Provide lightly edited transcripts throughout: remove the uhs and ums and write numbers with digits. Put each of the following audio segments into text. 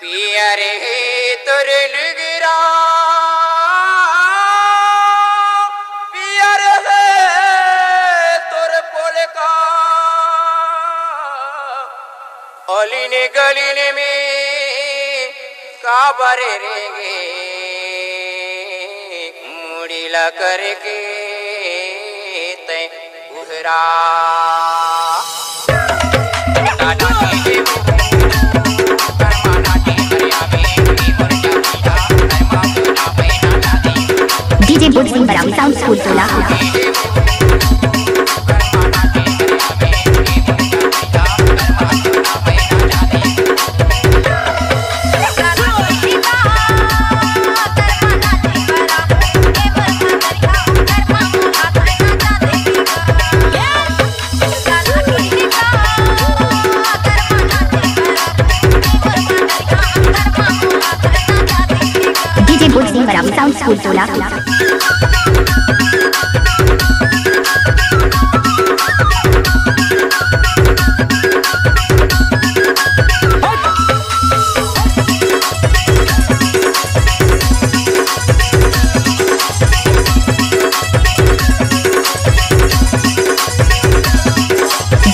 पियर तुर लुगरा पियर तुर पोलका अलीने गलीने में काबरे रेगे मुड़ीला करके ते उहरा DJ Boots in Barawi Sound School Tola. DJ Boots in Barawi Sound School Tola.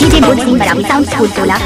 DJ Boots in Barawi Sound School Tola.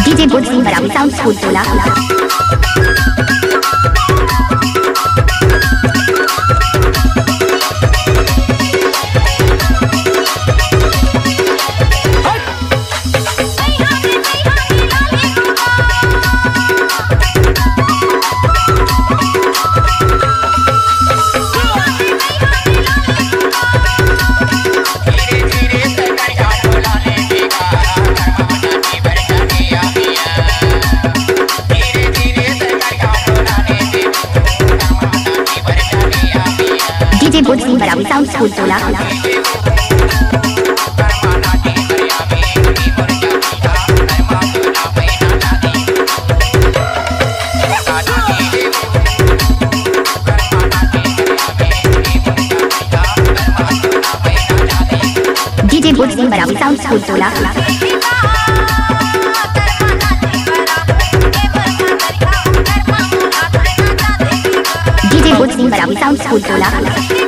DJ Boots in Barawi Sound School Tola. DJ Boots in Barawi Sound School Tola. DJ Boots in Barawi Sound School Tola. DJ Boots in Barawi Sound School Tola.